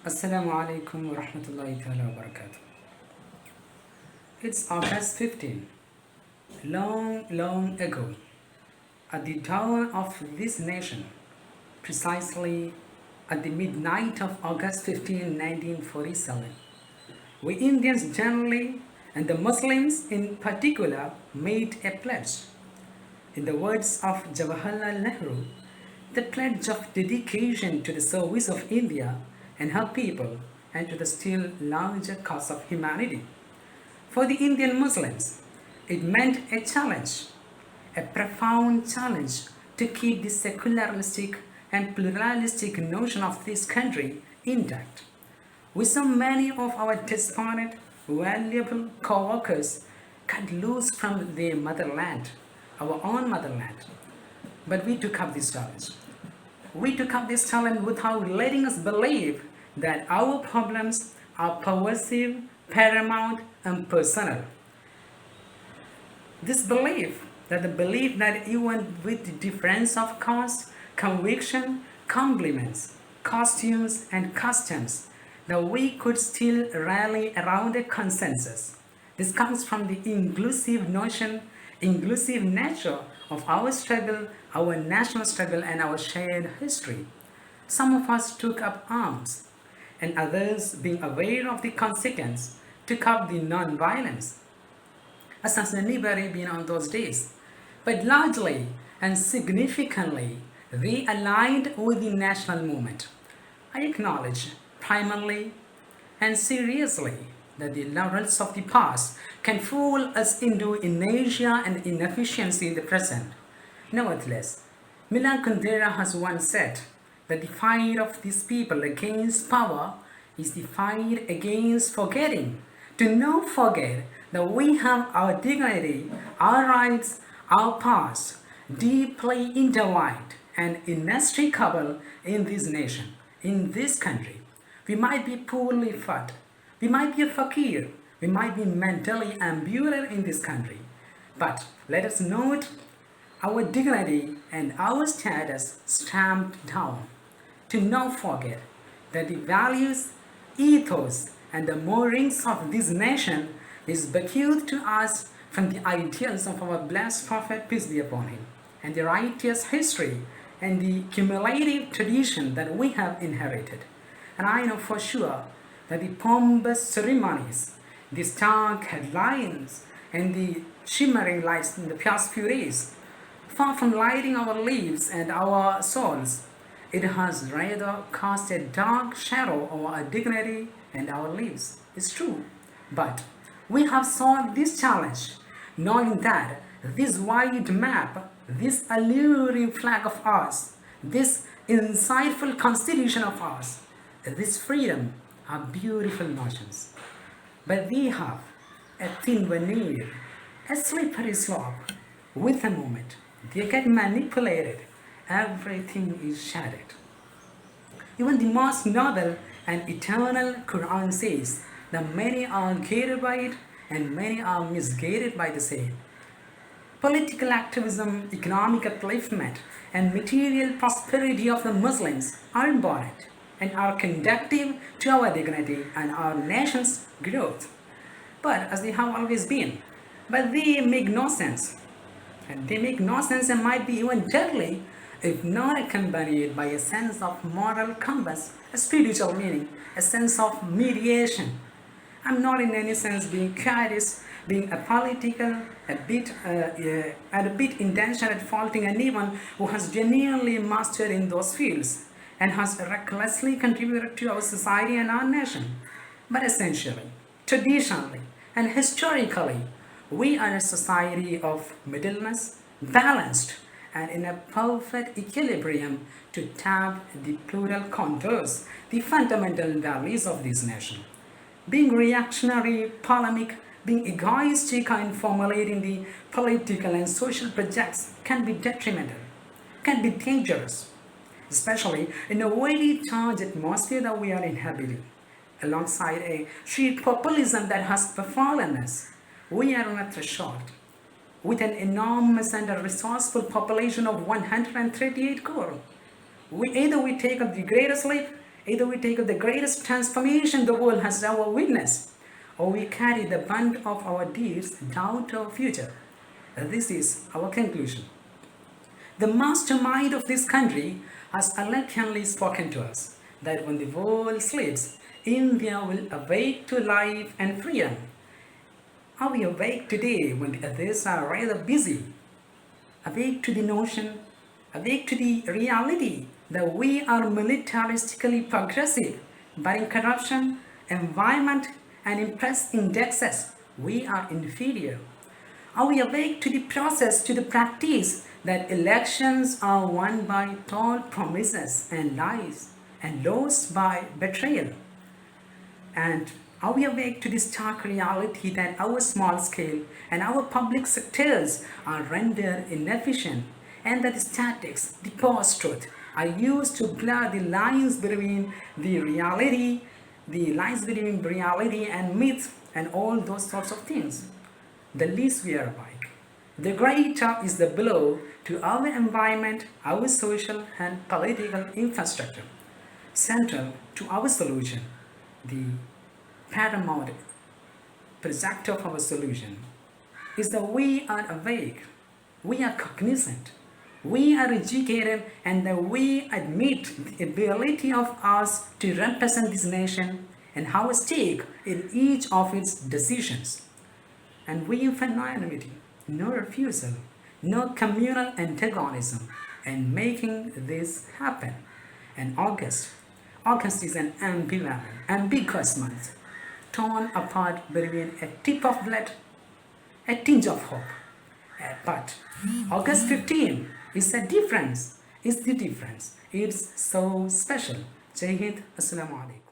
Assalamu alaikum wa rahmatullahi ta'ala wa barakatuh. It's August 15. Long ago, at the dawn of this nation, precisely at the midnight of August 15, 1947, we Indians generally and the Muslims in particular made a pledge. In the words of Jawaharlal Nehru, the pledge of dedication to the service of India and her people and to the still larger cause of humanity. For the Indian Muslims, it meant a challenge, a profound challenge to keep the secularistic and pluralistic notion of this country intact. We saw many of our desperate, valuable co-workers cut loose from their motherland, our own motherland. But we took up this challenge. We took up this challenge without letting us believe that our problems are pervasive, paramount, and personal. This belief, the belief that even with the difference of caste, conviction, compliments, costumes, and customs, that we could still rally around a consensus. This comes from the inclusive notion, inclusive nature of our struggle, our national struggle, and our shared history. Some of us took up arms, and others, being aware of the consequence, took up the non-violence, as has anybody been on those days. But largely and significantly, they aligned with the national movement. I acknowledge primarily and seriously that the laurels of the past can fool us into inertia and inefficiency in the present. Nevertheless, Milan Kundera has once said that the fight of these people against power is the fight against forgetting. To not forget that we have our dignity, our rights, our past deeply intertwined and inextricable in this nation, in this country. We might be poorly fed, we might be a fakir, we might be mentally imbued in this country. But let us note our dignity and our status stamped down. To not forget that the values, ethos, and the moorings of this nation is bequeathed to us from the ideals of our blessed Prophet, peace be upon him, and the righteous history and the cumulative tradition that we have inherited. And I know for sure that the pompous ceremonies, the stark headlines, and the shimmering lights in the past few days, far from lighting our lives and our souls, it has rather cast a dark shadow over our dignity and our lives. It's true. But we have solved this challenge, knowing that this wide map, this alluring flag of ours, this insightful constitution of ours, this freedom are beautiful notions. But they have a thin veneer, a slippery slope. With a moment, they get manipulated. Everything is shattered. Even the most noble and eternal Quran says that many are guided by it and many are misguided by the same. Political activism, economic upliftment, and material prosperity of the Muslims are important and are conducive to our dignity and our nation's growth. But as they have always been, but they make no sense. And they make no sense and might be even deadly if not accompanied by a sense of moral compass, a spiritual meaning, a sense of mediation. I'm not in any sense being curious, being apolitical, and a bit intentional at faulting anyone who has genuinely mastered in those fields and has recklessly contributed to our society and our nation. But essentially, traditionally, and historically, we are a society of middleness, balanced, and in a perfect equilibrium to tap the plural contours, the fundamental values of this nation. Being reactionary, polemic, being egoistic in formulating the political and social projects can be detrimental, can be dangerous, especially in a very charged atmosphere that we are inhabiting. Alongside a sheer populism that has befallen us, we are on a threshold with an enormous and a resourceful population of 138 crore. We take up the greatest leap Either we take the greatest transformation the world has ever witnessed, or we carry the brunt of our deeds down to our future. This is our conclusion. The mastermind of this country has eloquently spoken to us that when the world sleeps, India will awake to life and freedom. Are we awake today when the others are rather busy? Awake to the notion, awake to the reality that we are militaristically progressive, but in corruption, environment, and in press indexes, we are inferior. Are we awake to the process, to the practice that elections are won by tall promises and lies and lost by betrayal? And are we awake to the stark reality that our small scale and our public sectors are rendered inefficient and that the statics, the post-truth, are used to blur the lines between reality and myth and all those sorts of things? The least we are awake. The greater is the blow to our environment, our social and political infrastructure. Central to our solution, the paramount project of our solution is that we are awake, we are cognizant, we are educated, and that we admit the ability of us to represent this nation and have a stake in each of its decisions. And we infant anonymity, no refusal, no communal antagonism, and making this happen. And August is an ambiguous month, torn apart between a tip of blood, a tinge of hope. But August 15 is the difference. It's so special. Jai Hind, Assalamu alaikum.